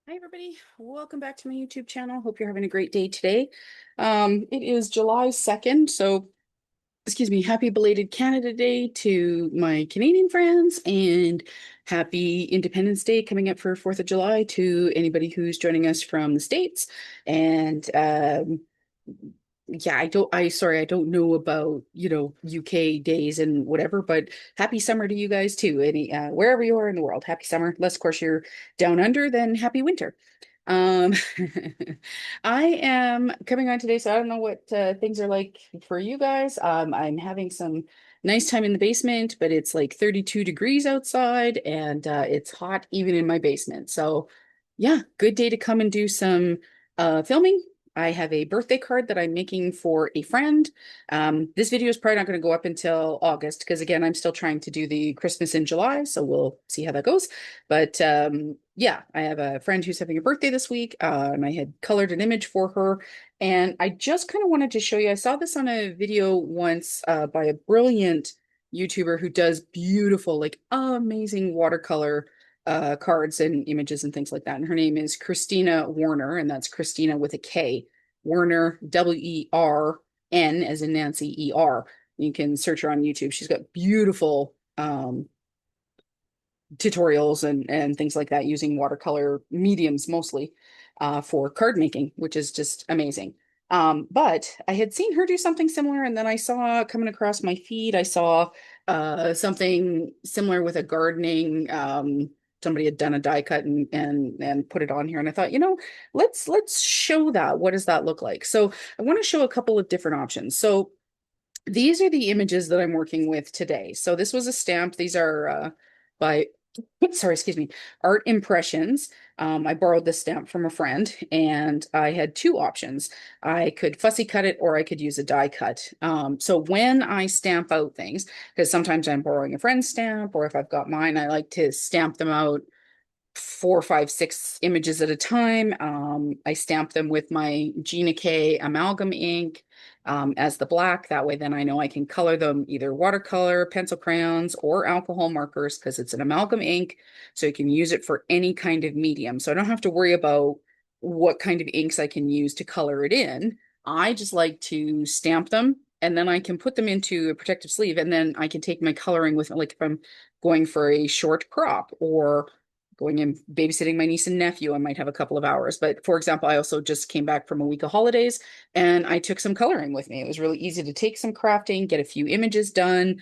Hi everybody, welcome back to my YouTube channel. Hope you're having a great day today. It is July 2nd, so excuse me, happy belated Canada Day to my Canadian friends and happy Independence Day coming up for 4th of July to anybody who's joining us from the States. And yeah, I don't know about, UK days and whatever, but happy summer to you guys too. Wherever you are in the world, happy summer. Unless, of course, you're down under, then happy winter. Um, I am coming on today, so I don't know what things are like for you guys. I'm having some nice time in the basement, but it's like 32 degrees outside and it's hot even in my basement. So, yeah, good day to come and do some filming. I have a birthday card that I'm making for a friend. This video is probably not going to go up until August because, again, I'm still trying to do the Christmas in July, so we'll see how that goes. But yeah, I have a friend who's having a birthday this week, and I had colored an image for her. And I just kind of wanted to show you. I saw this on a video once by a brilliant YouTuber who does beautiful, like amazing watercolor cards and images and things like that. And her name is Christina Warner, and that's Christina with a K. Werner, WERN, as in Nancy, ER. You can search her on YouTube. She's got beautiful tutorials and things like that using watercolor mediums mostly for card making, which is just amazing. But I had seen her do something similar, and then I saw coming across my feed, I saw something similar with a gardening. Somebody had done a die cut and put it on here, and I thought, let's show that. What does that look like? So I want to show a couple of different options. So these are the images that I'm working with today. So this was a stamp. These are by sorry, excuse me, Art Impressions. I borrowed this stamp from a friend, and I had two options. I could fussy cut it, or I could use a die cut. So when I stamp out things, because sometimes I'm borrowing a friend's stamp, or if I've got mine, I like to stamp them out four, five, six images at a time. I stamp them with my Gina K amalgam ink as the black. That way, then I know I can color them either watercolor, pencil crayons, or alcohol markers because it's an amalgam ink. So you can use it for any kind of medium. So I don't have to worry about what kind of inks I can use to color it in. I just like to stamp them, and then I can put them into a protective sleeve, and then I can take my coloring with, like if I'm going for a short crop or going and babysitting my niece and nephew, I might have a couple of hours. But for example, I also just came back from a week of holidays and I took some coloring with me. It was really easy to take some crafting, get a few images done,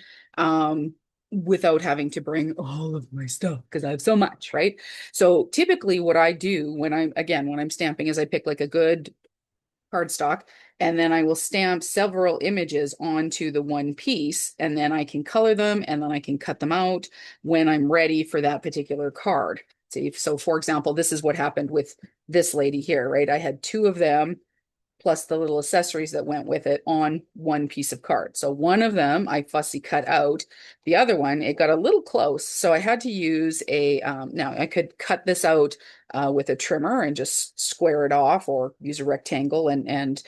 without having to bring all of my stuff because I have so much, right? So typically what I do when I'm stamping is I pick like a good cardstock, and then I will stamp several images onto the one piece, and then I can color them and then I can cut them out when I'm ready for that particular card. See, so for example, this is what happened with this lady here, right? I had two of them plus the little accessories that went with it on one piece of card. So one of them I fussy cut out. The other one, it got a little close. So I had to use now I could cut this out with a trimmer and just square it off or use a rectangle and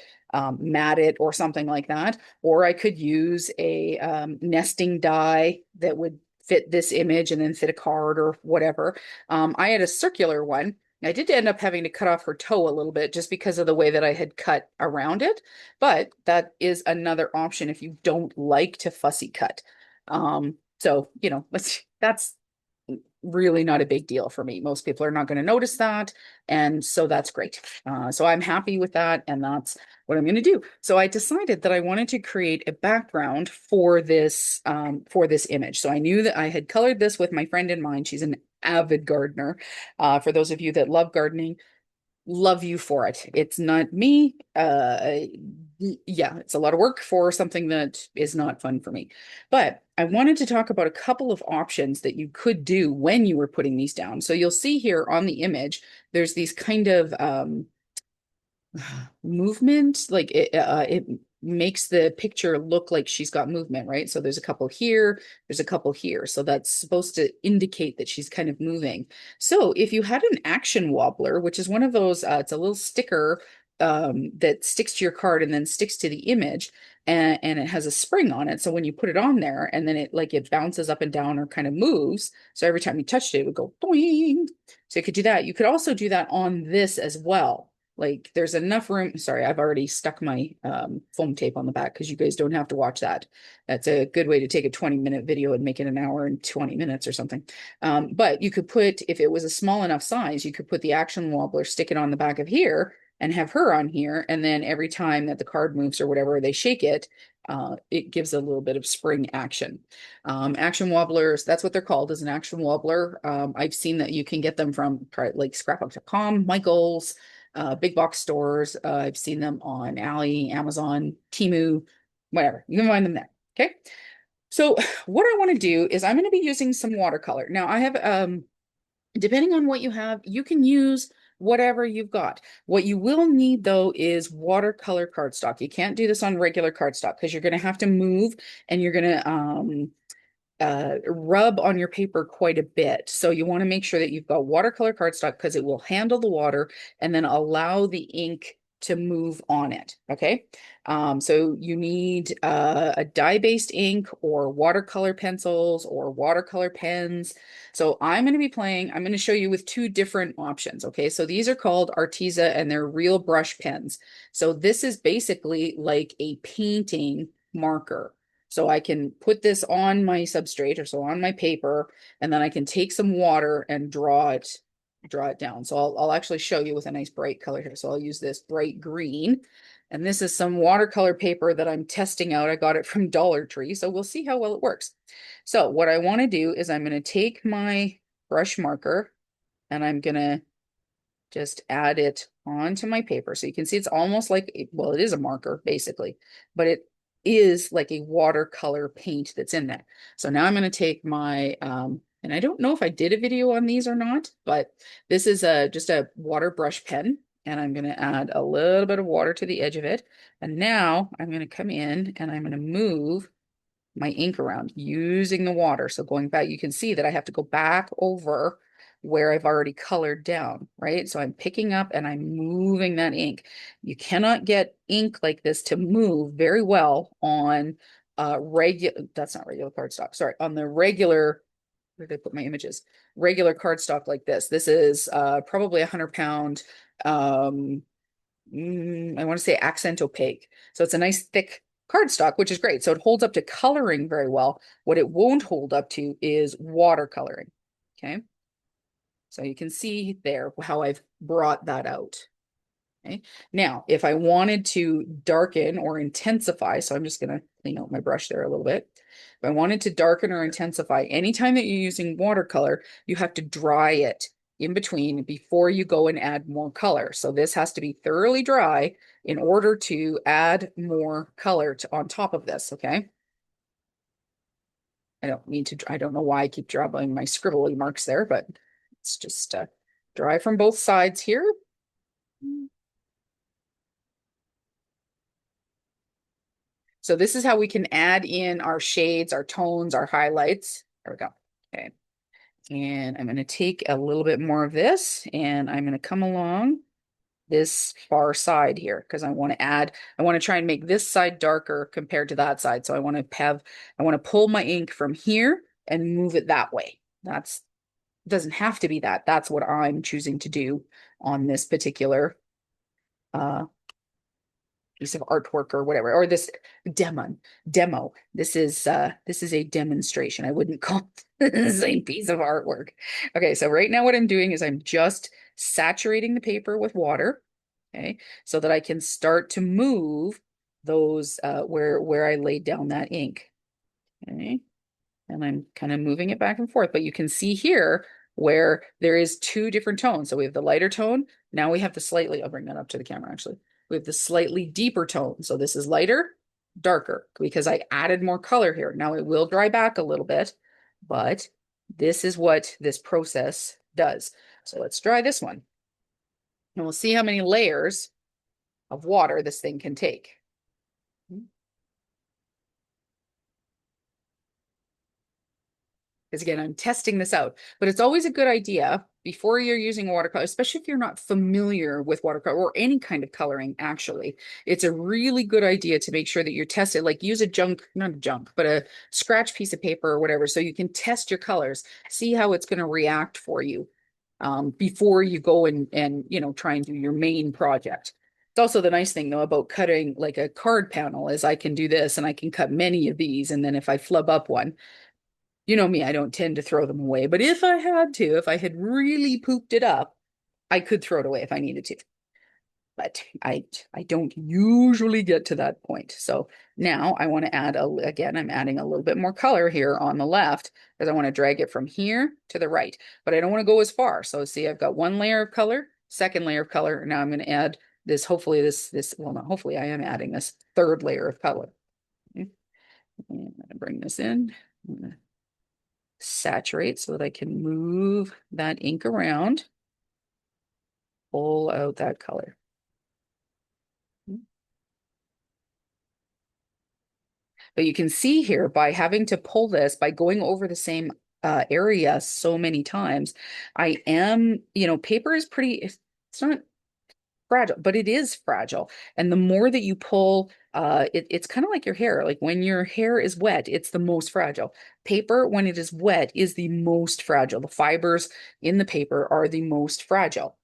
mat it or something like that. Or I could use a nesting die that would fit this image and then fit a card or whatever. I had a circular one. I did end up having to cut off her toe a little bit just because of the way that I had cut around it, but that is another option if you don't like to fussy cut. So, that's really not a big deal for me. Most people are not going to notice that, and so that's great. So I'm happy with that, and that's what I'm going to do. So I decided that I wanted to create a background for this image. So I knew that I had colored this with my friend in mind. She's an avid gardener. For those of you that love gardening, love you for it. It's not me. Yeah, it's a lot of work for something that is not fun for me. But I wanted to talk about a couple of options that you could do when you were putting these down. So you'll see here on the image, there's these kind of movement, like it makes the picture look like she's got movement, right? So there's a couple here, there's a couple here, so that's supposed to indicate that she's kind of moving. So if you had an action wobbler, which is one of those, it's a little sticker that sticks to your card and then sticks to the image, and it has a spring on it. So when you put it on there and then it bounces up and down or kind of moves. So every time you touched it, it would go boing. So you could do that. You could also do that on this as well. Like there's enough room. Sorry, I've already stuck my foam tape on the back because you guys don't have to watch that. That's a good way to take a 20-minute video and make it an hour and 20 minutes or something. But you could put, if it was a small enough size, you could put the action wobbler, stick it on the back of here and have her on here. And then every time that the card moves or whatever, they shake it, it gives a little bit of spring action. Action wobblers, that's what they're called, is an action wobbler. I've seen that you can get them from like scrapbook.com, Michael's, big box stores. I've seen them on Ali, Amazon, Temu, whatever. You can find them there. Okay. So what I want to do is I'm going to be using some watercolor. Now I have, depending on what you have, you can use whatever you've got. What you will need though is watercolor cardstock. You can't do this on regular cardstock because you're going to have to move and you're going to rub on your paper quite a bit. So you want to make sure that you've got watercolor cardstock because it will handle the water and then allow the ink to move on it. Okay. So you need a dye-based ink or watercolor pencils or watercolor pens. So I'm going to show you with two different options. Okay. So these are called Arteza and they're real brush pens. So this is basically like a painting marker. So I can put this on my substrate or so on my paper, and then I can take some water and draw it down. So I'll actually show you with a nice bright color here. So I'll use this bright green. And this is some watercolor paper that I'm testing out. I got it from Dollar Tree. So we'll see how well it works. So what I want to do is I'm going to take my brush marker and I'm going to just add it onto my paper. So you can see it's almost like, well, it is a marker basically, but it is like a watercolor paint that's in there. So now I'm going to take my, and I don't know if I did a video on these or not, but this is just a water brush pen. And I'm going to add a little bit of water to the edge of it. And now I'm going to come in and I'm going to move my ink around using the water. So going back, you can see that I have to go back over where I've already colored down, right? So I'm picking up and I'm moving that ink. You cannot get ink like this to move very well on that's not regular cardstock, sorry, on the regular, where did I put my images? Regular cardstock like this. This is probably 100 pound, I want to say accent opaque. So it's a nice thick cardstock, which is great. So it holds up to coloring very well. What it won't hold up to is watercoloring. Okay. So you can see there how I've brought that out. Okay. Now, if I wanted to darken or intensify, so I'm just going to clean out my brush there a little bit. If I wanted to darken or intensify, anytime that you're using watercolor, you have to dry it in between before you go and add more color. So this has to be thoroughly dry in order to add more color on top of this. Okay. I don't know why I keep drawing my scribbly marks there, but it's just dry from both sides here. So this is how we can add in our shades, our tones, our highlights. There we go. Okay. And I'm going to take a little bit more of this and I'm going to come along this far side here because I want to try and make this side darker compared to that side. So I want to pull my ink from here and move it that way. Doesn't have to be that. That's what I'm choosing to do on this particular piece of artwork or whatever, or this demo. This is a demonstration. I wouldn't call it the same piece of artwork. Okay, so right now what I'm doing is I'm just saturating the paper with water, okay, so that I can start to move those where I laid down that ink. Okay. And I'm kind of moving it back and forth, but you can see here where there is two different tones. So we have the lighter tone. Now we have the slightly, I'll bring that up to the camera actually. We have the slightly deeper tone. So this is lighter, darker, because I added more color here. Now it will dry back a little bit, but this is what this process does. So let's try this one. And we'll see how many layers of water this thing can take. because again, I'm testing this out, but it's always a good idea before you're using watercolor, especially if you're not familiar with watercolor or any kind of coloring, actually. It's a really good idea to make sure that you're tested, like use a junk, not a junk, but a scratch piece of paper or whatever, so you can test your colors, see how it's going to react for you before you go and try and do your main project. It's also the nice thing though about cutting like a card panel is I can do this and I can cut many of these. And then if I flub up one, you know me, I don't tend to throw them away. But if I had to, if I had really pooped it up, I could throw it away if I needed to. But I don't usually get to that point. So now I want to add, again, I'm adding a little bit more color here on the left because I want to drag it from here to the right. But I don't want to go as far. So see, I've got one layer of color, second layer of color. Now I'm going to add this, hopefully well, not hopefully, I am adding this third layer of color. Okay. I'm going to bring this in. I'm going to saturate so that I can move that ink around, pull out that color. But you can see here by having to pull this, by going over the same area so many times, I am, paper is pretty, it's not fragile, but it is fragile. And the more that you pull, it's kind of like your hair. Like when your hair is wet, it's the most fragile. Paper, when it is wet, is the most fragile. The fibers in the paper are the most fragile.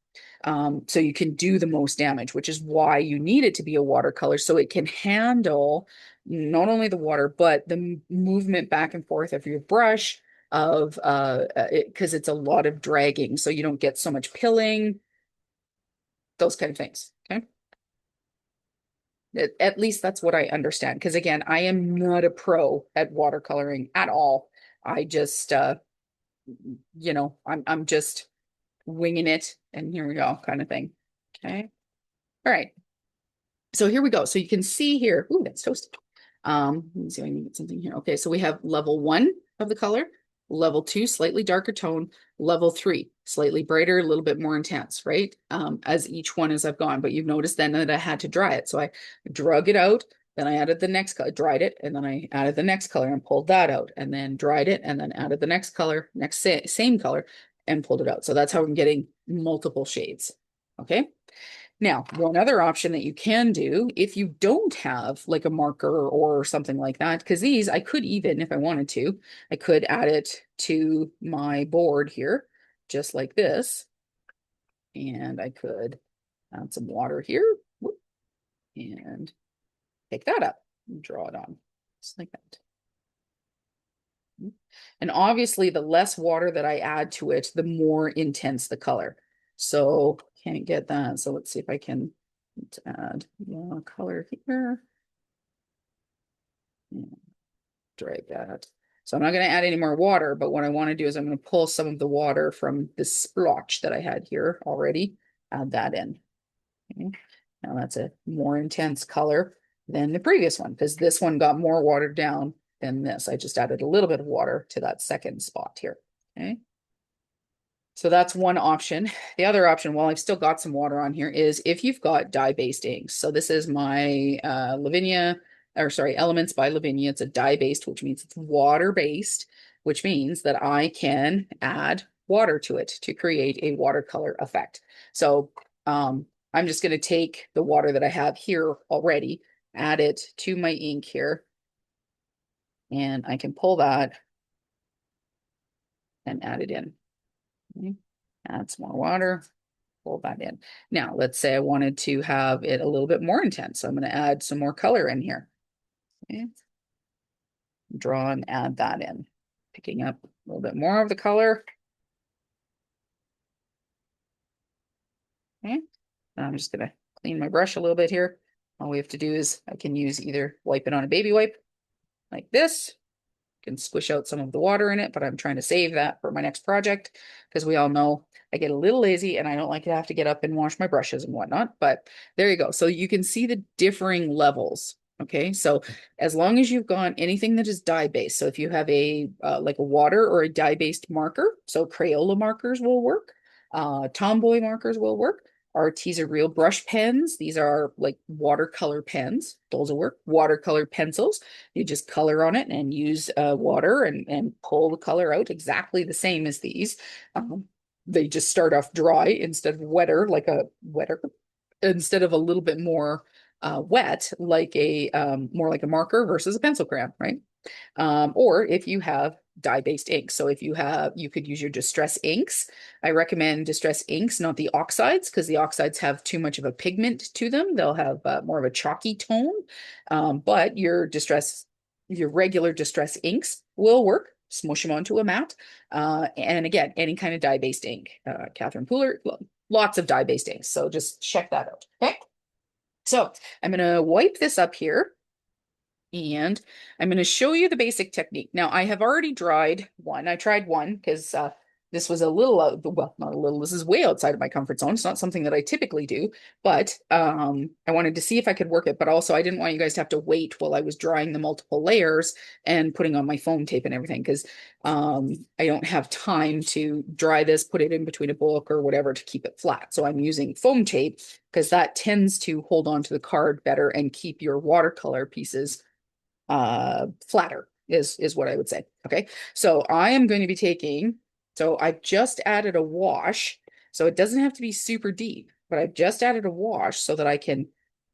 So you can do the most damage, which is why you need it to be a watercolor so it can handle not only the water, but the movement back and forth of your brush of because it's a lot of dragging. So you don't get so much pilling, those kind of things. Okay. At least that's what I understand. Because again, I am not a pro at watercoloring at all. I just I'm just winging it and here we go kind of thing. Okay. All right. So here we go. So you can see here, ooh, that's toasted. Let me see if I can get something here. Okay, so we have level 1 of the color, level 2, slightly darker tone, level 3, slightly brighter, a little bit more intense, right? As each one as I've gone, but you've noticed then that I had to dry it. So I drug it out, then I added the next color, dried it, and then I added the next color and pulled that out, and then dried it, and then added the next color, same color, and pulled it out. So that's how I'm getting multiple shades. Okay. Now, one other option that you can do if you don't have like a marker or something like that, because these I could even, if I wanted to, I could add it to my board here, just like this. And I could add some water here and pick that up and draw it on, just like that. And obviously, the less water that I add to it, the more intense the color. So can't get that. So let's see if I can add more color here. And drag that. So I'm not going to add any more water, but what I want to do is I'm going to pull some of the water from this splotch that I had here already, add that in. Okay. Now that's a more intense color than the previous one because this one got more watered down than this. I just added a little bit of water to that second spot here. Okay. So that's one option. The other option, while I've still got some water on here, is if you've got dye-based inks. So this is my Elements by Lavinia. It's a dye-based, which means it's water-based, which means that I can add water to it to create a watercolor effect. So I'm just going to take the water that I have here already, add it to my ink here, and I can pull that and add it in. Okay. Add some more water, pull that in. Now, let's say I wanted to have it a little bit more intense. So I'm going to add some more color in here. Okay. Draw and add that in, picking up a little bit more of the color. Okay. And I'm just going to clean my brush a little bit here. All we have to do is I can use either wipe it on a baby wipe like this. Can squish out some of the water in it, but I'm trying to save that for my next project because we all know I get a little lazy and I don't like to have to get up and wash my brushes and whatnot. But there you go. So you can see the differing levels. Okay, so as long as you've got anything that is dye-based, so if you have a like a water or a dye-based marker, so Crayola markers will work, Tomboy markers will work. Arteza Real brush pens. These are like watercolor pens. Those will work. Watercolor pencils. You just color on it and use water and pull the color out exactly the same as these. Um, they just start off dry instead of wetter, like a wetter, instead of a little bit more wet, like a more like a marker versus a pencil crayon, right? Or if you have dye-based inks. So if you have, you could use your distress inks. I recommend distress inks, not the oxides, because the oxides have too much of a pigment to them. They'll have more of a chalky tone. But your regular distress inks will work. Smush them onto a mat. And again, any kind of dye-based ink. Catherine Pooler, lots of dye-based inks. So just check that out. Okay. So I'm going to wipe this up here. And I'm going to show you the basic technique. Now, I have already dried one. I tried one because this was a little, well, not a little, this is way outside of my comfort zone. It's not something that I typically do, but I wanted to see if I could work it. But also, I didn't want you guys to have to wait while I was drying the multiple layers and putting on my foam tape and everything because I don't have time to dry this, put it in between a book or whatever to keep it flat. So I'm using foam tape because that tends to hold on to the card better and keep your watercolor pieces flatter is what I would say. Okay. So I am going to be taking, so I've just added a wash. So it doesn't have to be super deep, but I've just added a wash so that I can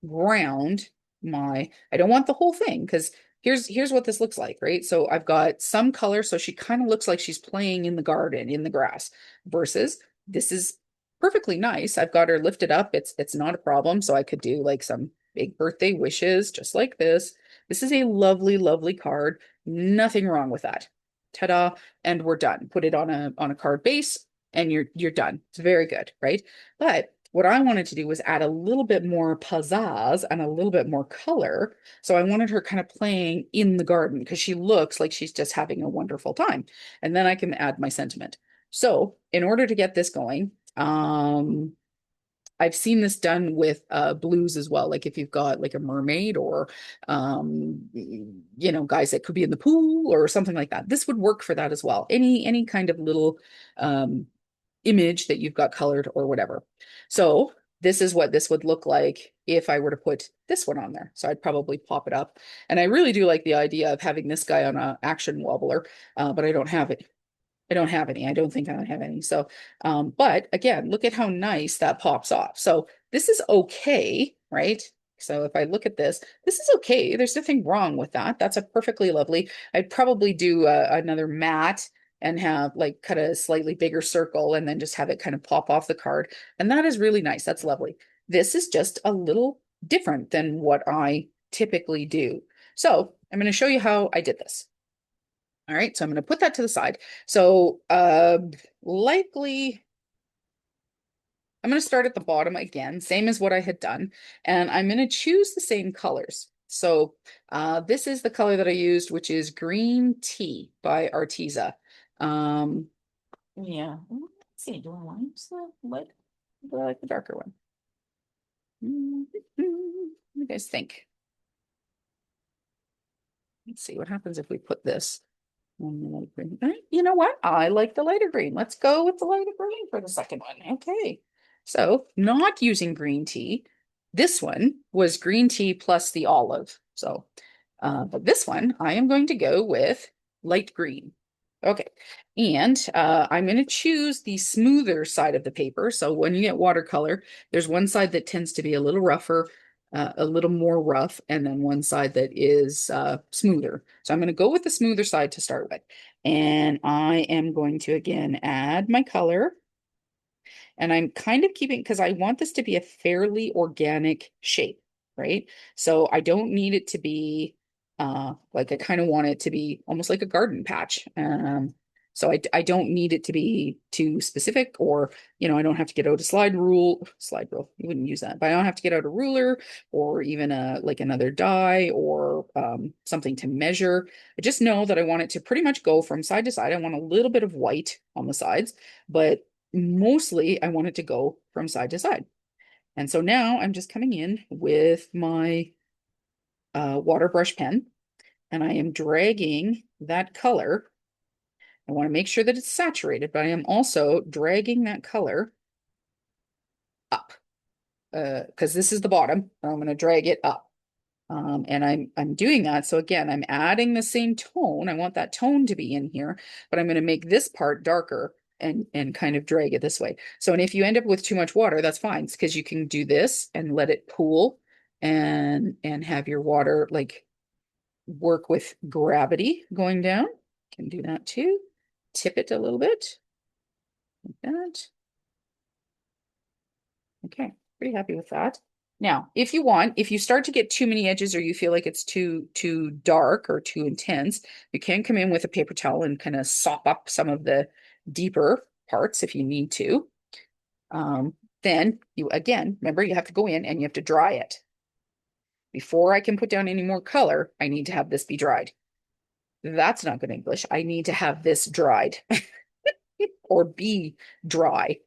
ground I don't want the whole thing because here's what this looks like, right? So I've got some color. So she kind of looks like she's playing in the garden, in the grass versus this is perfectly nice. I've got her lifted up. It's not a problem. So I could do like some big birthday wishes just like this. This is a lovely, lovely card. Nothing wrong with that. Ta-da. And we're done. Put it on a card base and you're done. It's very good, right? But what I wanted to do was add a little bit more pizzazz and a little bit more color. So I wanted her kind of playing in the garden because she looks like she's just having a wonderful time. And then I can add my sentiment. So in order to get this going, I've seen this done with blues as well. Like if you've got like a mermaid or guys that could be in the pool or something like that. This would work for that as well. Any kind of little um image that you've got colored or whatever. So this is what this would look like if I were to put this one on there. So I'd probably pop it up. And I really do like the idea of having this guy on a action wobbler, but I don't have it. I don't have any. I don't think I have any. So, but again, look at how nice that pops off. So this is okay, right? So if I look at this, this is okay. There's nothing wrong with that. That's a perfectly lovely. I'd probably do another mat and have like cut a slightly bigger circle and then just have it kind of pop off the card. And that is really nice. That's lovely. This is just a little different than what I typically do. So I'm going to show you how I did this. All right, so I'm going to put that to the side. So likely, I'm going to start at the bottom again, same as what I had done, and I'm going to choose the same colors. So this is the color that I used, which is Green Tea by Arteza. Um, yeah, let's see, do I want the light? Do I like the darker one? What do you guys think? Let's see what happens if we put this. And the light green. You know what? I like the lighter green. Let's go with the lighter green for the second one. Okay. So not using green tea. This one was green tea plus the olive. So, but this one I am going to go with light green. Okay. And I'm going to choose the smoother side of the paper. So when you get watercolor, there's one side that tends to be a little rougher, a little more rough, and then one side that is smoother. So I'm going to go with the smoother side to start with. And I am going to again add my color. And I'm kind of keeping, because I want this to be a fairly organic shape, right? So I don't need it to be like I kind of want it to be almost like a garden patch. So I don't need it to be too specific or, I don't have to get out a slide rule. You wouldn't use that, but I don't have to get out a ruler or even like another die or something to measure. I just know that I want it to pretty much go from side to side. I want a little bit of white on the sides, but mostly I want it to go from side to side. And so now I'm just coming in with my water brush pen and I am dragging that color. I want to make sure that it's saturated, but I am also dragging that color up. because this is the bottom, I'm going to drag it up. And I'm doing that. So again, I'm adding the same tone. I want that tone to be in here, but I'm going to make this part darker and kind of drag it this way. So, and if you end up with too much water, that's fine, because you can do this and let it pool and have your water like work with gravity going down. Can do that too. Tip it a little bit like that. Okay, pretty happy with that. Now, if you want, if you start to get too many edges or you feel like it's too dark or too intense, you can come in with a paper towel and kind of sop up some of the deeper parts if you need to. Um, then you again, remember you have to go in and you have to dry it. Before I can put down any more color, I need to have this be dried. That's not good English. I need to have this dried or be dry.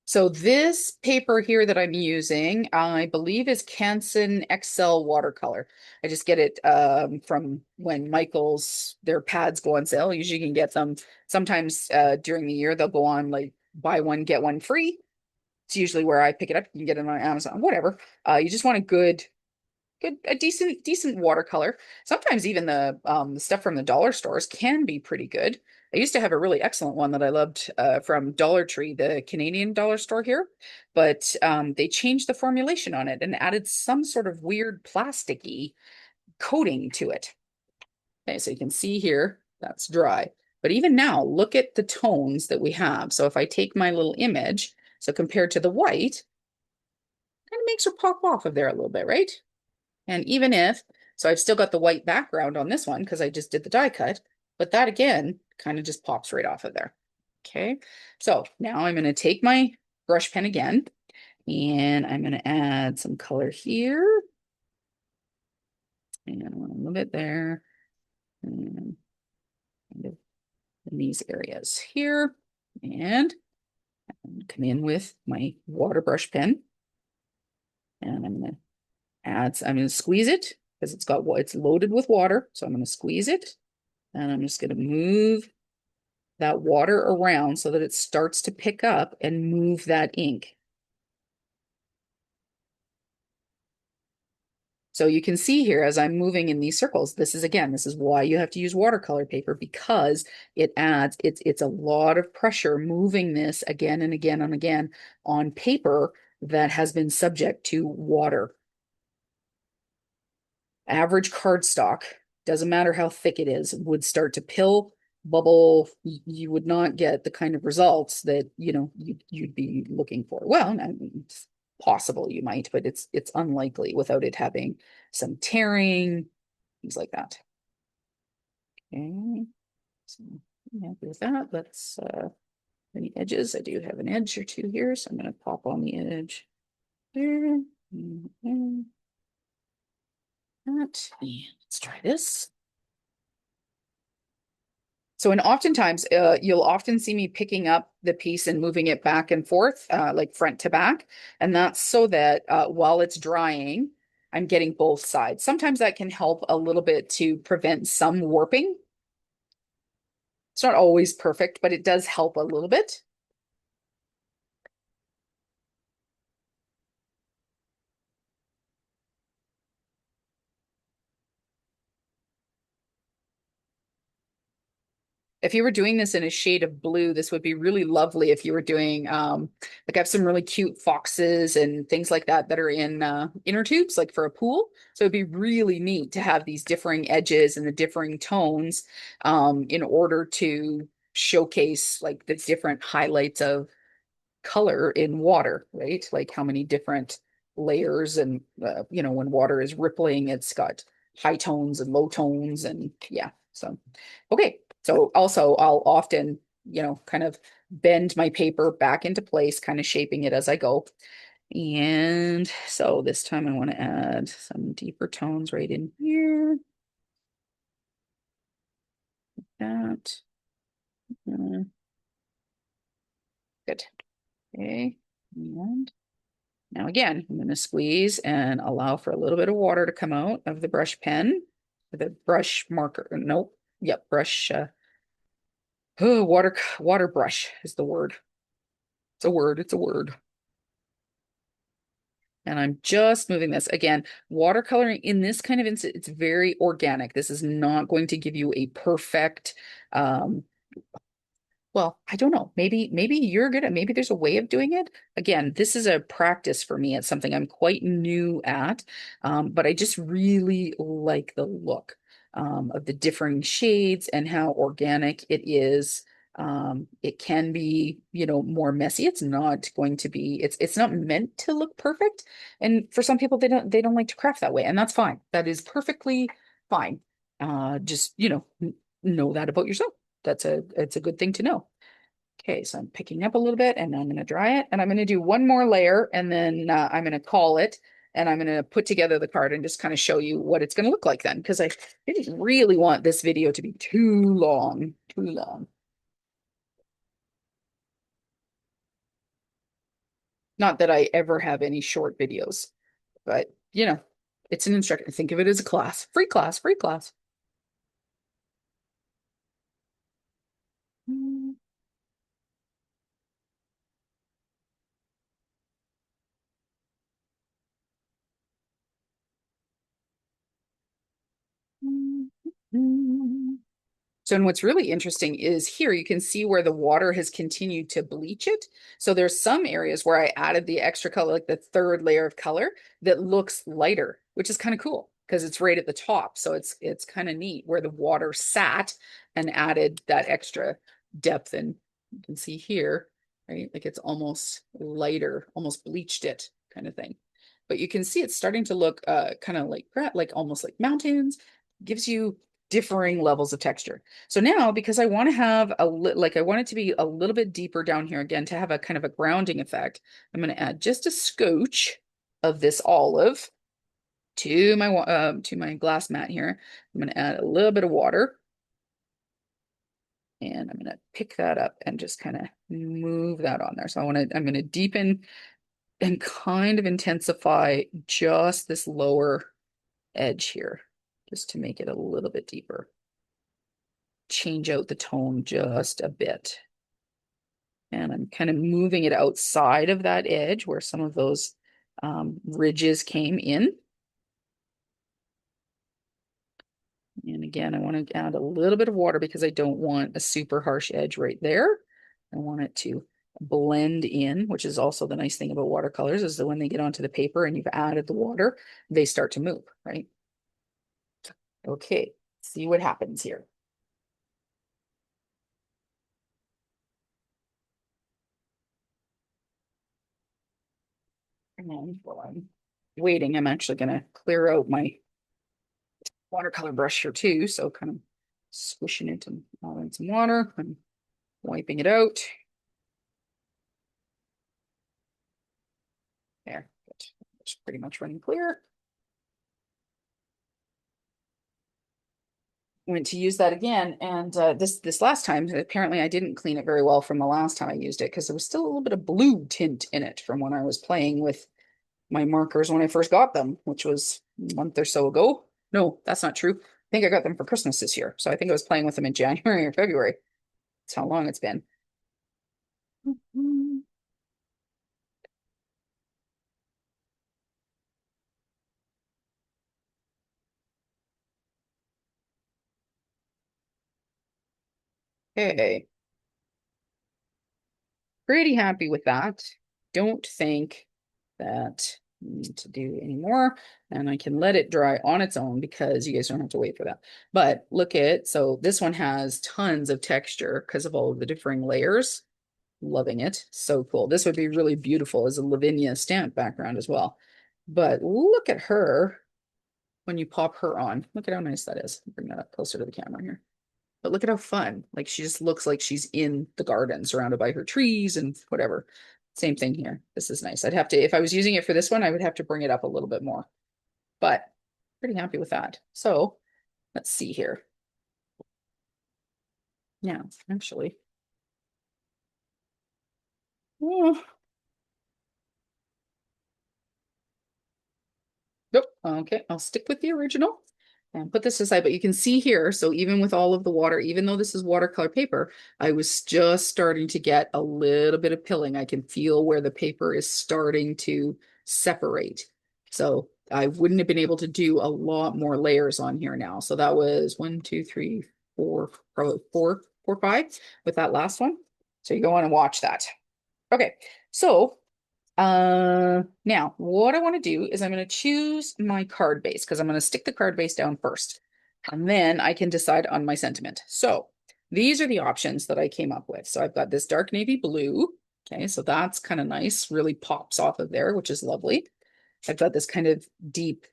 So this paper here that I'm using, I believe is Canson XL watercolor. I just get it from when Michael's, their pads go on sale. Usually you can get them sometimes during the year. They'll go on like buy one, get one free. It's usually where I pick it up. You can get it on Amazon, whatever. You just want a a decent watercolor. Sometimes even the stuff from the dollar stores can be pretty good. I used to have a really excellent one that I loved from Dollar Tree, the Canadian dollar store here, but they changed the formulation on it and added some sort of weird plasticky coating to it. Okay, so you can see here that's dry. But even now, look at the tones that we have. So if I take my little image, so compared to the white, kind of makes her pop off of there a little bit, right? And even if, so I've still got the white background on this one because I just did the die cut, but that again kind of just pops right off of there. Okay, so now I'm going to take my brush pen again and I'm going to add some color here and a little bit there and in these areas here. And come in with my water brush pen and I'm going to squeeze it because it's loaded with water. So I'm going to squeeze it. And I'm just going to move that water around so that it starts to pick up and move that ink. So you can see here as I'm moving in these circles, this is why you have to use watercolor paper, because it's a lot of pressure moving this again and again and again on paper that has been subject to water. Average cardstock, doesn't matter how thick it is, would start to pill, bubble. You would not get the kind of results that you'd be looking for. Well, I mean, it's possible you might, but it's unlikely without it having some tearing, things like that. Okay, so I'm happy with that. Let's any edges. I do have an edge or two here, so I'm going to pop on the edge there. And that. And let's try this. So, and oftentimes you'll often see me picking up the piece and moving it back and forth, like front to back. And that's so that while it's drying, I'm getting both sides. Sometimes that can help a little bit to prevent some warping. It's not always perfect, but it does help a little bit. If you were doing this in a shade of blue, this would be really lovely if you were doing like I have some really cute foxes and things like that that are in inner tubes, like for a pool. So it'd be really neat to have these differing edges and the differing tones in order to showcase like the different highlights of color in water, right? Like how many different layers and when water is rippling, it's got high tones and low tones and yeah. So okay. So also I'll often, kind of bend my paper back into place, kind of shaping it as I go. And so this time I want to add some deeper tones right in here. That. Good. Okay. And now again, I'm going to squeeze and allow for a little bit of water to come out of the brush pen, the brush marker. Nope. Yep, brush. Oh, water brush is the word. It's a word. It's a word. And I'm just moving this. Again, watercoloring in this kind of instance, it's very organic. This is not going to give you a perfect, um, well, I don't know. Maybe you're good at, maybe there's a way of doing it. Again, this is a practice for me. It's something I'm quite new at. But I just really like the look of the differing shades and how organic it is. It can be, more messy. It's not going to be, it's not meant to look perfect. And for some people, they don't like to craft that way, and that's fine. That is perfectly fine. Just, know that about yourself. It's a good thing to know. Okay, so I'm picking up a little bit and I'm going to dry it, and I'm going to do one more layer, and then I'm going to call it, and I'm going to put together the card and just kind of show you what it's going to look like then, because I didn't really want this video to be too long, too long. Not that I ever have any short videos, but it's an instructor. Think of it as a class, free class, free class. So, and what's really interesting is here you can see where the water has continued to bleach it. So there's some areas where I added the extra color, like the third layer of color, that looks lighter, which is kind of cool because it's right at the top. So it's kind of neat where the water sat and added that extra depth. And you can see here, right? Like it's almost lighter, almost bleached it kind of thing. But you can see it's starting to look kind of like almost like mountains, gives you differing levels of texture. So now, because I want to have I want it to be a little bit deeper down here again to have a kind of a grounding effect, I'm going to add just a scotch of this olive to my glass mat here. I'm going to add a little bit of water, and I'm going to pick that up and just kind of move that on there. So I'm going to deepen and kind of intensify just this lower edge here, just to make it a little bit deeper. Change out the tone just a bit. And I'm kind of moving it outside of that edge where some of those ridges came in. And again, I want to add a little bit of water because I don't want a super harsh edge right there. I want it to blend in, which is also the nice thing about watercolors, is that when they get onto the paper and you've added the water, they start to move, right? Okay, see what happens here. And while I'm waiting, I'm actually going to clear out my watercolor brush here too. So kind of squishing it and in some water and wiping it out. There, it's pretty much running clear. Went to use that again, and this last time, apparently I didn't clean it very well from the last time I used it because there was still a little bit of blue tint in it from when I was playing with my markers when I first got them, which was a month or so ago. No, that's not true. I think I got them for Christmas this year, so I think I was playing with them in January or February. That's how long it's been. Okay, pretty happy with that. Don't think that I need to do any more, and I can let it dry on its own because you guys don't have to wait for that. But look at, so this one has tons of texture because of all of the differing layers. Loving it. So cool. This would be really beautiful as a Lavinia stamp background as well. But look at her when you pop her on. Look at how nice that is. Bring that up closer to the camera here. But look at how fun. Like she just looks like she's in the garden surrounded by her trees and whatever. Same thing here. This is nice. I'd have to, if I was using it for this one, I would have to bring it up a little bit more. But pretty happy with that. So let's see here. Yeah, actually. Oh, nope. Okay, I'll stick with the original. and put this aside, but you can see here, so even with all of the water, even though this is watercolor paper, I was just starting to get a little bit of pilling. I can feel where the paper is starting to separate. So I wouldn't have been able to do a lot more layers on here now. So that was one, two, three, four, probably four, five with that last one. So you go on and watch that. Okay, so now what I want to do is I'm going to choose my card base because I'm going to stick the card base down first, and then I can decide on my sentiment. So these are the options that I came up with. So I've got this dark navy blue. Okay, so that's kind of nice, really pops off of there, which is lovely. I've got this kind of deep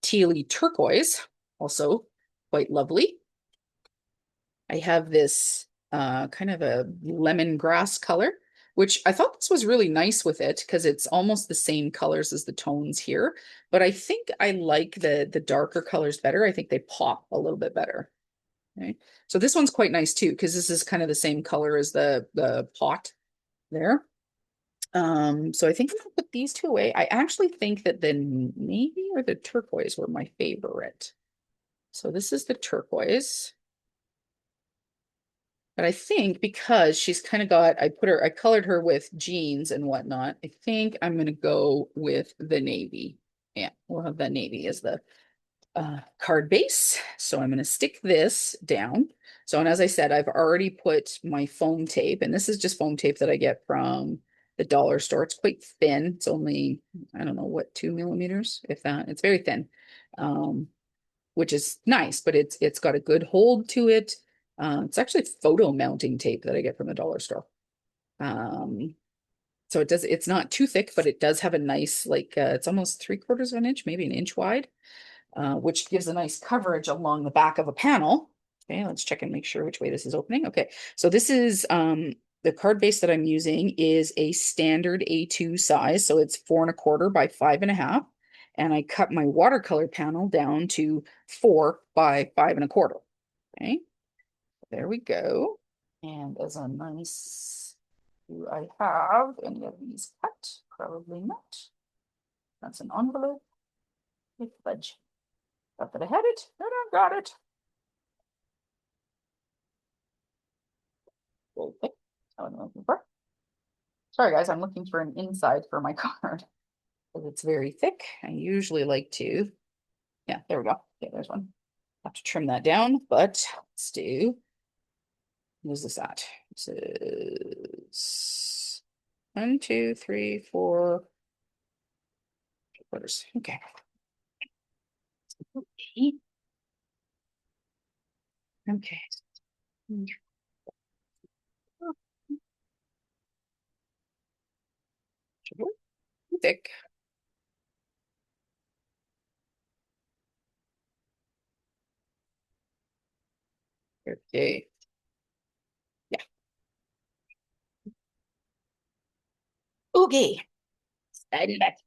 tealy turquoise, also quite lovely. I have this kind of a lemongrass color, which I thought this was really nice with it because it's almost the same colors as the tones here. But I think I like the darker colors better. I think they pop a little bit better. Okay. So this one's quite nice too, because this is kind of the same color as the pot there. So I think I'm gonna put these two away. I actually think that the navy or the turquoise were my favorite. So this is the turquoise. But I think because she's kind of got, I colored her with jeans and whatnot. I think I'm going to go with the navy. Yeah, we'll have the navy as the card base. So I'm going to stick this down. So, and as I said, I've already put my foam tape, and this is just foam tape that I get from the dollar store. It's quite thin. It's only, I don't know what, 2 millimeters, if that. It's very thin. Which is nice, but it's got a good hold to it. It's actually photo mounting tape that I get from the dollar store. Um, so it's not too thick, but it does have a nice, like, it's almost 3/4 of an inch, maybe an inch wide, which gives a nice coverage along the back of a panel. Okay, let's check and make sure which way this is opening. Okay, so this is, the card base that I'm using is a standard A2 size. So it's 4 1/4 by 5 1/2. And I cut my watercolor panel down to 4 by 5 1/4. Okay, there we go. And as a nice, do I have any of these cut? Probably not. That's an envelope. Fudge. Thought that I had it, and I got it. Okay, that's what I'm looking for. Sorry, guys, I'm looking for an inside for my card because it's very thick. I usually like to, yeah, there we go. Okay, there's one. Have to trim that down, but let's do, what is this at? This is 1, 2, 3, 4 quarters. Okay. Okay. Thick. Okay. Yeah. Okay. Slide back.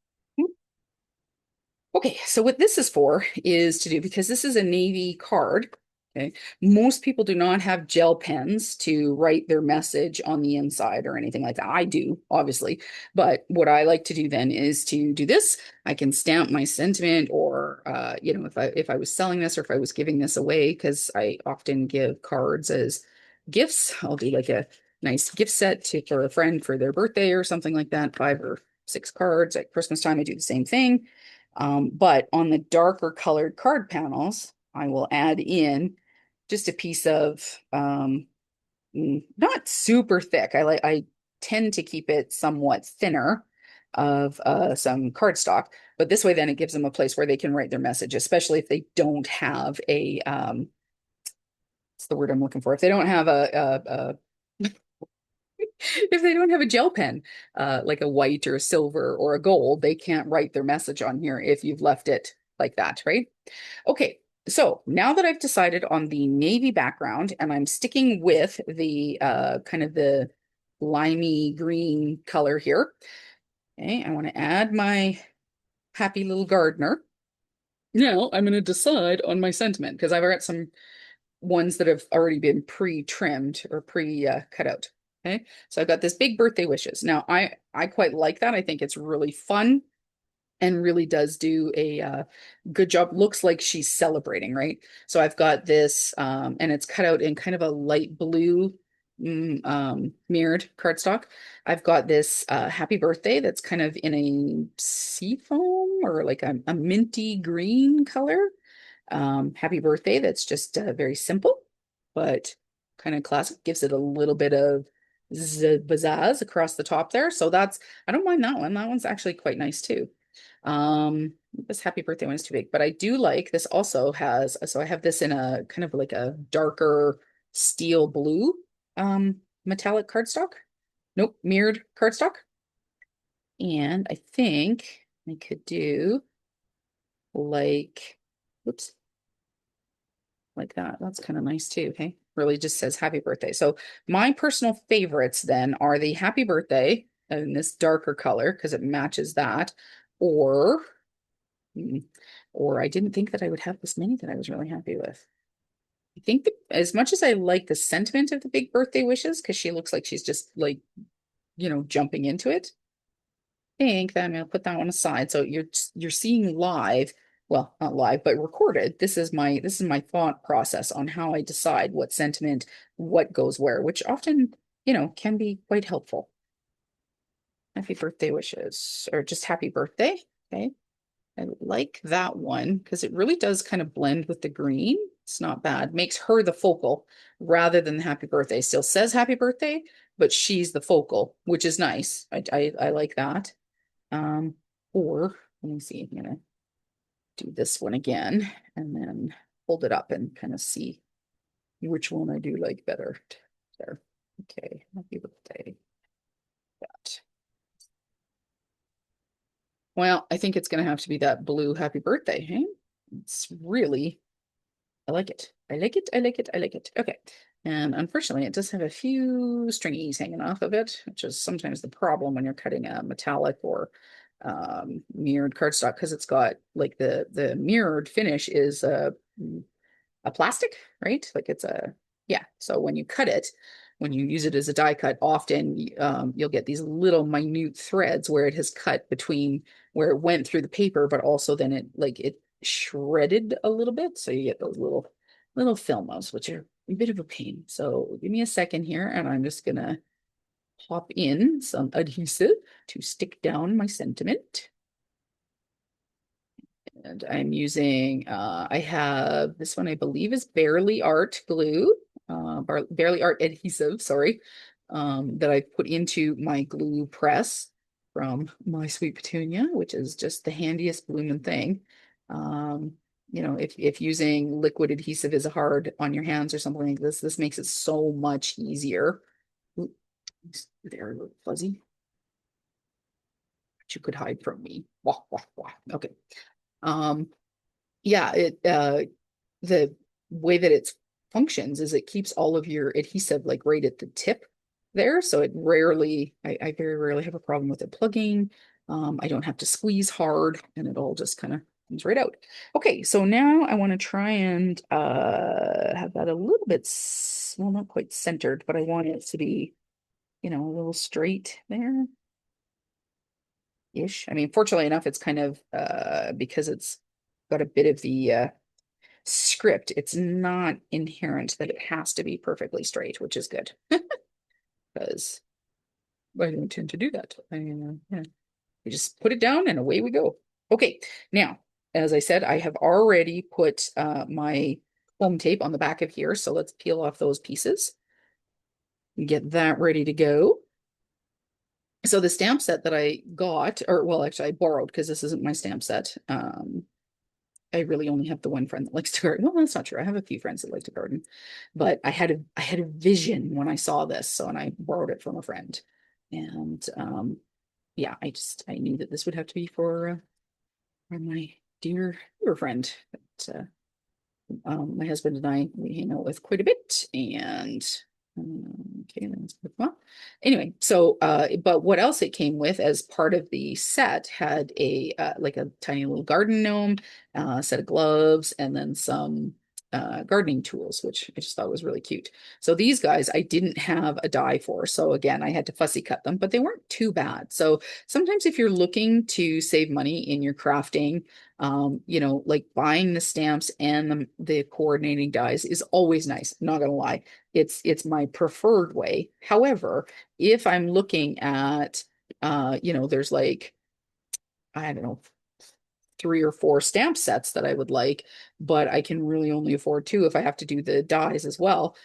Okay, so what this is for is to do, because this is a navy card, okay, most people do not have gel pens to write their message on the inside or anything like that. I do, obviously, but what I like to do then is to do this. I can stamp my sentiment, or if I was selling this or if I was giving this away, because I often give cards as gifts. I'll do like a nice gift set for a friend for their birthday or something like that, 5 or 6 cards. At Christmas time, I do the same thing. But on the darker colored card panels, I will add in just a piece of, not super thick. I tend to keep it somewhat thinner of some cardstock, but this way then it gives them a place where they can write their message, especially if they don't have a, what's the word I'm looking for? If they don't have if they don't have a gel pen, like a white or a silver or a gold, they can't write their message on here if you've left it like that, right? Okay, so now that I've decided on the navy background and I'm sticking with the kind of the limey green color here, okay, I want to add my happy little gardener. Now I'm going to decide on my sentiment because I've got some ones that have already been pre-trimmed or pre-cut out. Okay, so I've got this big birthday wishes. Now I quite like that. I think it's really fun. and really does do a good job. Looks like she's celebrating, right? So I've got this, and it's cut out in kind of a light blue mirrored cardstock. I've got this happy birthday that's kind of in a sea foam or like a minty green color. Happy birthday that's just very simple, but kind of classic. Gives it a little bit of pizzazz across the top there. So that's, I don't mind that one. That one's actually quite nice too. This happy birthday one is too big, but I do like this also has, so I have this in a kind of like a darker steel blue metallic cardstock. Nope, mirrored cardstock. And I think I could do like, whoops, like that. That's kind of nice too. Okay. Really just says happy birthday. So my personal favorites then are the happy birthday in this darker color because it matches that, or mm, or I didn't think that I would have this many that I was really happy with. I think that as much as I like the sentiment of the big birthday wishes, because she looks like she's just like, jumping into it, think that I'm going to put that one aside. So you're seeing live, well, not live, but recorded. This is my thought process on how I decide what sentiment, what goes where, which often, can be quite helpful. Happy birthday wishes, or just happy birthday. Okay. I like that one because it really does kind of blend with the green. It's not bad. Makes her the focal rather than the happy birthday. Still says happy birthday, but she's the focal, which is nice. I like that. Um, or let me see, I'm gonna do this one again and then hold it up and kind of see which one I do like better. There. Okay, happy birthday. That. Well, I think it's gonna have to be that blue happy birthday, hey? It's really, I like it. I like it. I like it. I like it. Okay. And unfortunately, it does have a few stringies hanging off of it, which is sometimes the problem when you're cutting a metallic or mirrored cardstock because it's got like the mirrored finish is a plastic, right? Like it's a, yeah. So when you cut it, when you use it as a die cut, often you'll get these little minute threads where it has cut between where it went through the paper, but also then it shredded a little bit. So you get those little filmos, which are a bit of a pain. So give me a second here, and I'm just gonna pop in some adhesive to stick down my sentiment. And I'm using, I have this one, I believe is Barely Art glue, Barely Art adhesive, sorry, that I put into my glue press from My Sweet Petunia, which is just the handiest blooming thing. Um, if using liquid adhesive is hard on your hands or something like this makes it so much easier. Ooh, they're a little fuzzy, but you could hide from me. Wah, wah, wah. Okay. Um, yeah, the way that it functions is it keeps all of your adhesive like right at the tip there. So I very rarely have a problem with it plugging. I don't have to squeeze hard and it all just kind of comes right out. Okay, so now I want to try and have that a little bit, well, not quite centered, but I want it to be, a little straight there ish. I mean, fortunately enough, it's kind of because it's got a bit of the script, it's not inherent that it has to be perfectly straight, which is good because I don't tend to do that. You just put it down and away we go. Okay, now, as I said, I have already put my foam tape on the back of here, so let's peel off those pieces and get that ready to go. So the stamp set that I got, or well, actually I borrowed because this isn't my stamp set. I really only have the one friend that likes to garden. Well, that's not true. I have a few friends that like to garden, but I had a vision when I saw this, so and I borrowed it from a friend, and yeah, I knew that this would have to be for my dear friend that my husband and I we hang out with quite a bit, and okay, that's good. Well, anyway, so but what else it came with as part of the set had a like a tiny little garden gnome, set of gloves, and then some gardening tools, which I just thought was really cute. So these guys I didn't have a die for. So again, I had to fussy cut them, but they weren't too bad. So sometimes if you're looking to save money in your crafting, like buying the stamps and the coordinating dies is always nice. I'm not gonna lie. It's my preferred way. However, if I'm looking at there's like, I don't know, 3 or 4 stamp sets that I would like, but I can really only afford two if I have to do the dies as well.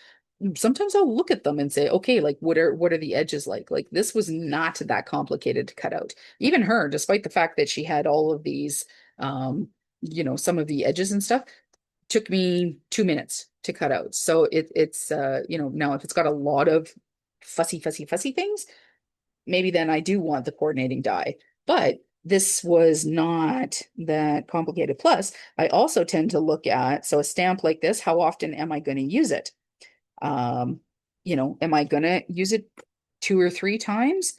Sometimes I'll look at them and say, okay, like what are the edges like? Like this was not that complicated to cut out. Even her, despite the fact that she had all of these, some of the edges and stuff, took me 2 minutes to cut out. So now if it's got a lot of fussy things, maybe then I do want the coordinating die. But this was not that complicated. Plus, I also tend to look at, so a stamp like this, how often am I going to use it? Am I going to use it 2 or 3 times?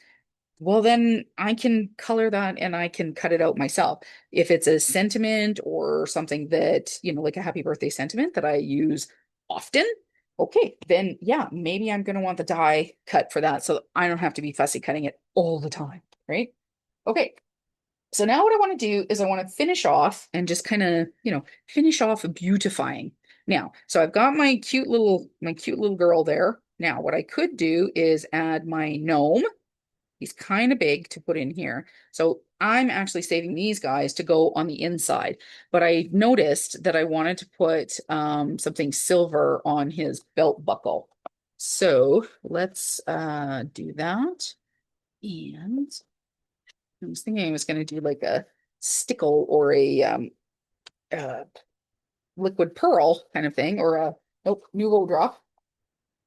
Well, then I can color that and I can cut it out myself. If it's a sentiment or something that, like a happy birthday sentiment that I use often, okay, then yeah, maybe I'm going to want the die cut for that so I don't have to be fussy cutting it all the time, right? Okay. So now what I want to do is I want to finish off and just kind of, finish off beautifying. Now, so I've got my cute little girl there. Now, what I could do is add my gnome. He's kind of big to put in here. So I'm actually saving these guys to go on the inside. But I noticed that I wanted to put something silver on his belt buckle. So let's do that. And I was thinking I was going to do like a stickle or a uh, liquid pearl kind of thing, or a nouveau drop,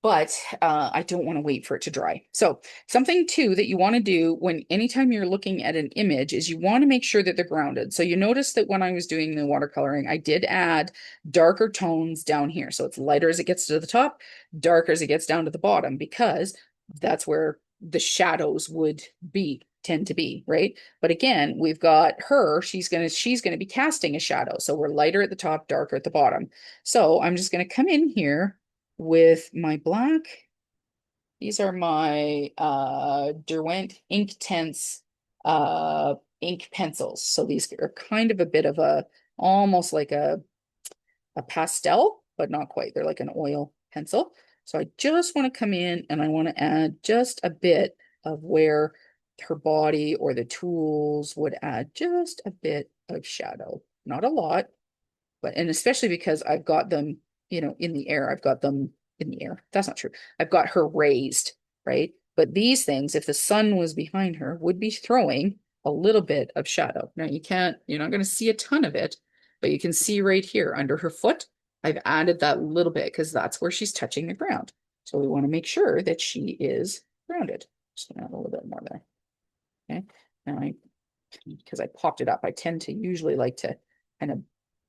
but I don't want to wait for it to dry. So something too that you want to do when anytime you're looking at an image is you want to make sure that they're grounded. So you notice that when I was doing the watercoloring, I did add darker tones down here. So it's lighter as it gets to the top, darker as it gets down to the bottom, because that's where the shadows would tend to be, right? But again, we've got her, she's gonna be casting a shadow. So we're lighter at the top, darker at the bottom. So I'm just gonna come in here with my black. These are my Derwent Inktense ink pencils. So these are kind of a bit of almost like a pastel, but not quite. They're like an oil pencil. So I just want to come in and I want to add just a bit of where her body or the tools would add just a bit of shadow. Not a lot, and especially because I've got them, in the air. I've got them in the air. That's not true. I've got her raised, right? But these things, if the sun was behind her, would be throwing a little bit of shadow. Now you're not going to see a ton of it, but you can see right here under her foot, I've added that little bit because that's where she's touching the ground. So we want to make sure that she is grounded. Just gonna add a little bit more there. Okay. Now because I popped it up, I tend to usually like to kind of,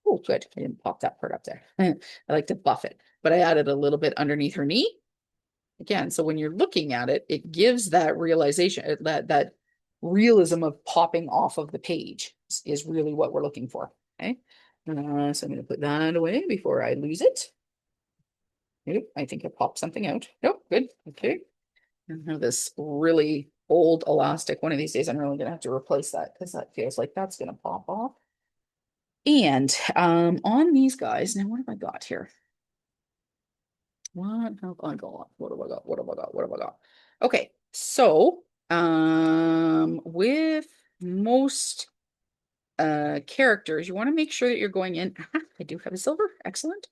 oh, good. I didn't pop that part up there. I like to buff it, but I added a little bit underneath her knee. Again, so when you're looking at it, it gives that realization, that realism of popping off of the page is really what we're looking for. Okay. So I'm going to put that away before I lose it. Nope, I think I popped something out. Nope, good. Okay. I have this really old elastic. One of these days, I'm really going to have to replace that because that feels like that's going to pop off. And on these guys, now what have I got here? What have I got? What have I got? What have I got? What have I got? Okay, so with most characters, you want to make sure that you're going in. I do have a silver. Excellent.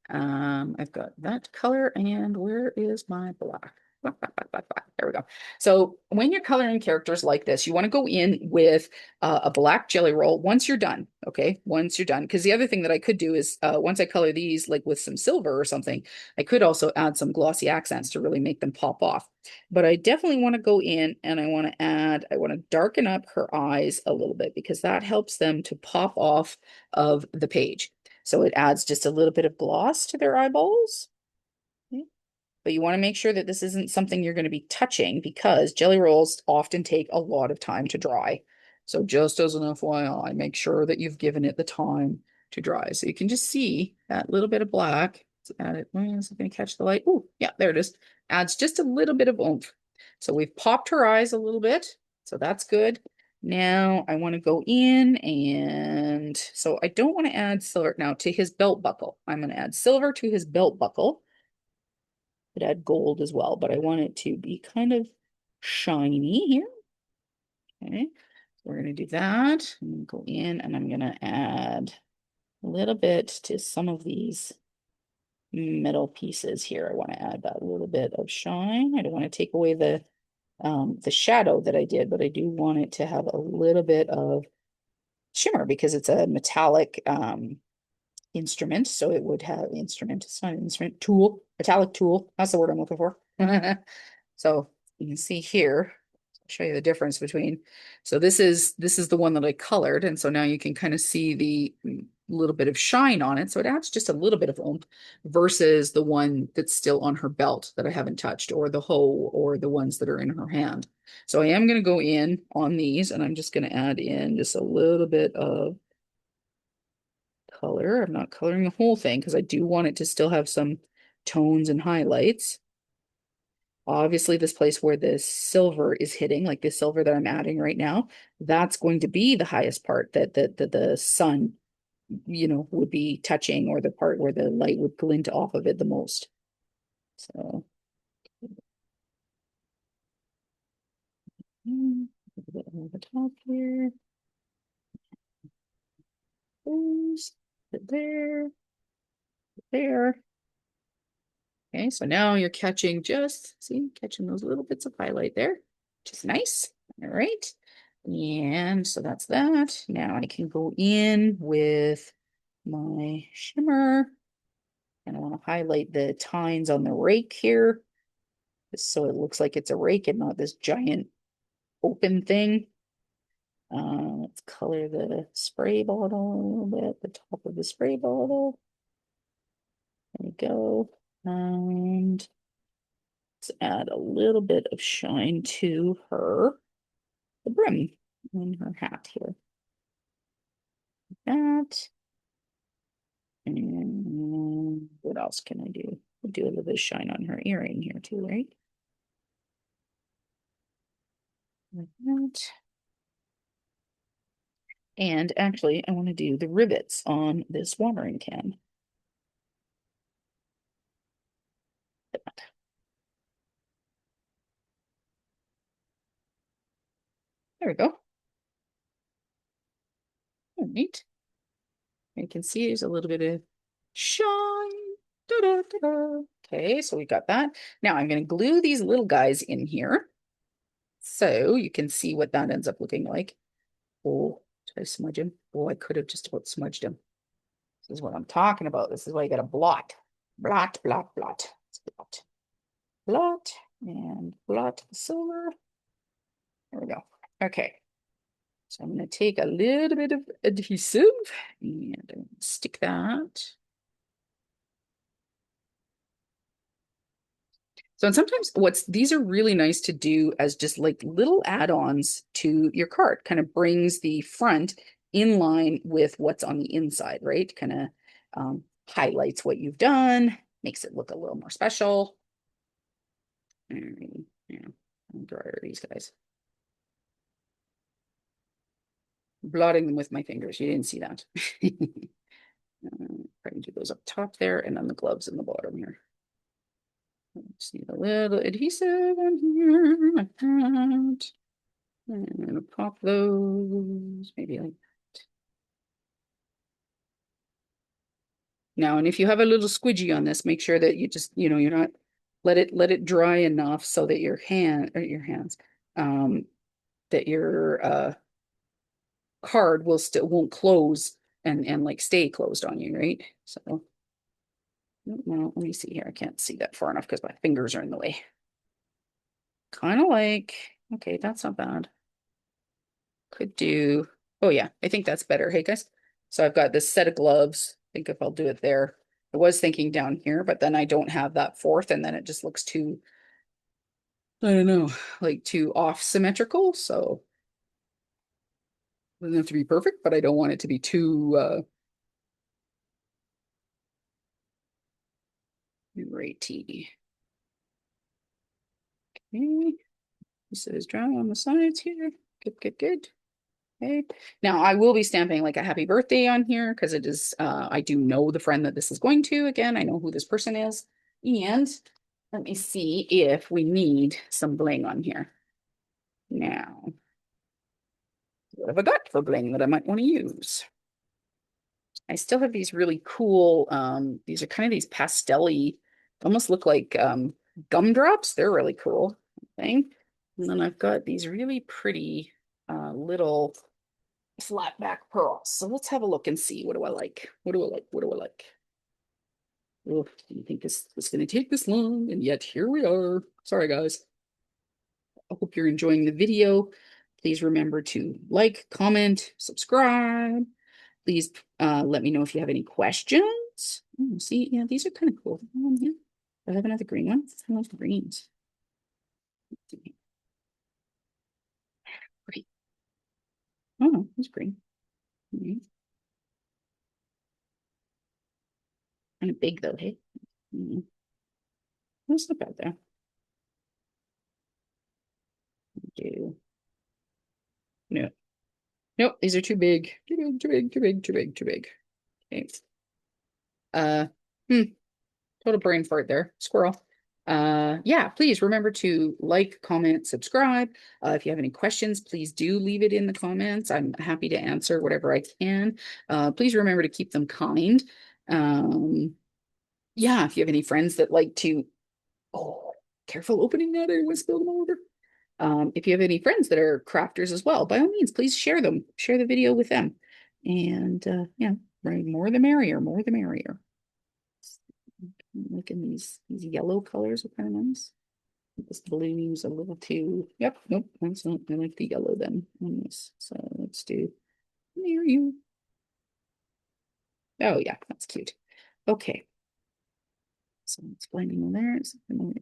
I've got that color, and where is my black? There we go. So when you're coloring characters like this, you want to go in with a black jelly roll once you're done. Okay, once you're done. Because the other thing that I could do is once I color these like with some silver or something, I could also add some glossy accents to really make them pop off. But I definitely want to go in and I want to darken up her eyes a little bit because that helps them to pop off of the page. So it adds just a little bit of gloss to their eyeballs. Okay. But you want to make sure that this isn't something you're going to be touching because jelly rolls often take a lot of time to dry. So just as an FYI, make sure that you've given it the time to dry. So you can just see that little bit of black. Let's add it. Is it going to catch the light? Oh, yeah, there it is. Adds just a little bit of oomph. So we've popped her eyes a little bit. So that's good. Now I want to go in and so I don't want to add silver now to his belt buckle. I'm going to add silver to his belt buckle. Could add gold as well, but I want it to be kind of shiny here. Okay, so we're going to do that. I'm going to go in and I'm going to add a little bit to some of these metal pieces here. I want to add that little bit of shine. I don't want to take away the shadow that I did, but I do want it to have a little bit of shimmer because it's a metallic instrument. So it would have instrument, it's not an instrument, tool, metallic tool. That's the word I'm looking for. So you can see here, I'll show you the difference between. So this is the one that I colored. And so now you can kind of see the little bit of shine on it. So it adds just a little bit of oomph versus the one that's still on her belt that I haven't touched, or the hoe, or the ones that are in her hand. So I am going to go in on these and I'm just going to add in just a little bit of color. I'm not coloring the whole thing because I do want it to still have some tones and highlights. Obviously, this place where the silver is hitting, like the silver that I'm adding right now, that's going to be the highest part that the sun, would be touching, or the part where the light would glint off of it the most. So a bit over the top here. Oops, there, there. Okay, so now you're catching catching those little bits of highlight there, which is nice. All right. And so that's that. Now I can go in with my shimmer and I want to highlight the tines on the rake here, just so it looks like it's a rake and not this giant open thing. Let's color the spray bottle a little bit, the top of the spray bottle. There we go. And let's add a little bit of shine to the brim and her hat here. That. And what else can I do? I'll do a little bit of shine on her earring here too, right? Like that. And actually, I want to do the rivets on this watering can. There we go. Oh, neat. You can see there's a little bit of shine. Da, da, da, da. Okay, so we got that. Now I'm going to glue these little guys in here so you can see what that ends up looking like. Oh, did I smudge him? Oh, I could have just about smudged him. This is what I'm talking about. This is why you got to blot. Blot, blot, blot. Blot. Blot and blot the silver. There we go. Okay. So I'm going to take a little bit of adhesive and stick that. So, and sometimes these are really nice to do as just like little add-ons to your card, kind of brings the front in line with what's on the inside, right? Kind of highlights what you've done, makes it look a little more special. And, yeah, how dry are these guys? Blotting them with my fingers. You didn't see that. Try to do those up top there, and then the gloves in the bottom here. Just need a little adhesive on here, like that. And I'm gonna pop those, maybe like that. Now, and if you have a little squidgy on this, make sure that you just, you're not let it dry enough so that your hands, that your card won't close and like stay closed on you, right? So, well, let me see here. I can't see that far enough because my fingers are in the way. Kind of like, okay, that's not bad. Could do, oh yeah, I think that's better. Hey guys. So I've got this set of gloves. I think if I'll do it there. I was thinking down here, but then I don't have that fourth, and then it just looks too, I don't know, like too off symmetrical. So it doesn't have to be perfect, but I don't want it to be too Righty. Okay. This is dry on the sides here. Good, good, good. Okay. Now I will be stamping like a happy birthday on here because it is, I do know the friend that this is going to. Again, I know who this person is. And let me see if we need some bling on here. Now, what have I got for bling that I might want to use? I still have these really cool, these are kind of these pastel-y, almost look like gumdrops. They're really cool thing. And then I've got these really pretty little flat back pearls. So let's have a look and see. What do I like? What do I like? What do I like? Oh, didn't think this was going to take this long, and yet here we are. Sorry, guys. I hope you're enjoying the video. Please remember to like, comment, subscribe. Please let me know if you have any questions. Oh, see, yeah, these are kind of cool. Yeah. I have another green one. I love greens. Pretty. Oh, it's green. Kind of big though, hey? Mm, that's not bad there. Do no. Nope, these are too big. Too big, too big, too big, too big, too big. Okay. Uh, hmm, total brain fart there. Squirrel. Yeah, please remember to like, comment, subscribe. If you have any questions, please do leave it in the comments. I'm happy to answer whatever I can. Please remember to keep them kind. Yeah, if you have any friends that like to, oh, careful opening that, I will spill them over. If you have any friends that are crafters as well, by all means, please share them, share the video with them. And yeah, right, more the merrier, more the merrier. I'm liking these yellow colors are kind of nice. This blue's a little too, yep, nope, that's not, I like the yellow then on this. So let's do near you. Oh yeah, that's cute. Okay. So it's blending in there. How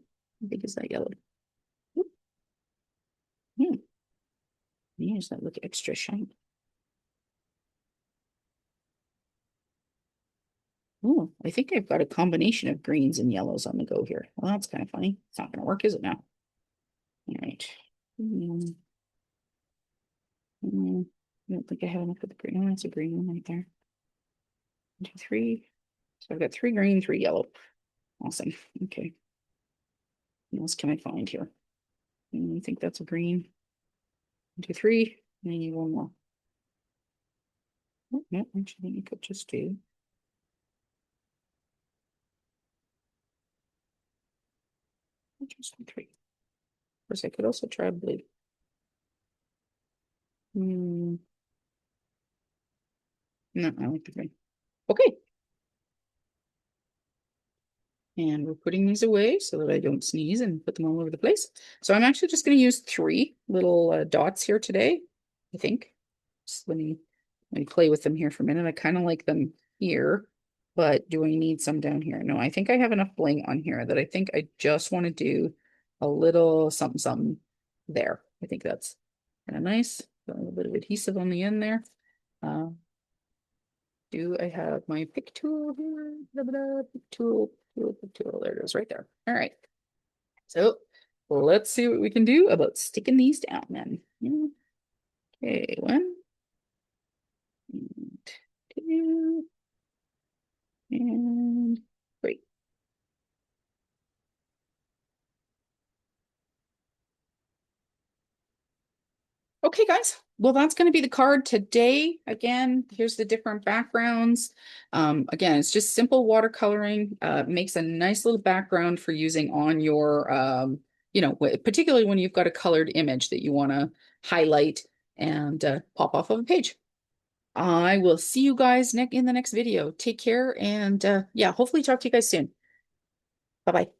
big is that yellow? Oop. Hmm. Does that look extra shiny? Oh, I think I've got a combination of greens and yellows on the go here. Well, that's kind of funny. It's not going to work, is it now? All right. Mm, I don't think I have enough of the green. Oh, that's a green one right there. 1, 2, 3. So I've got 3 green, 3 yellow. Awesome. Okay. What else can I find here? I think that's a green. 1, 2, 3. And I need one more. Oh, no, actually, you could just do. Just 3. Of course, I could also try blue. No, I like the green. Okay. And we're putting these away so that I don't sneeze and put them all over the place. So I'm actually just going to use 3 little dots here today, I think. Just let me play with them here for a minute. I kind of like them here, but do I need some down here? No, I think I have enough bling on here that I think I just want to do a little something, something there. I think that's kind of nice. Got a little bit of adhesive on the end there. Uh, do I have my pick tool here? Da -da -da, pick tool, pick tool. There it is right there. All right. So let's see what we can do about sticking these down then. Yeah. Okay, 1 and 2 and 3. Okay, guys. Well, that's going to be the card today. Again, here's the different backgrounds. Again, it's just simple watercoloring. Makes a nice little background for using on your, particularly when you've got a colored image that you want to highlight and pop off of a page. I will see you guys in the next video. Take care and yeah, hopefully talk to you guys soon. Bye-bye.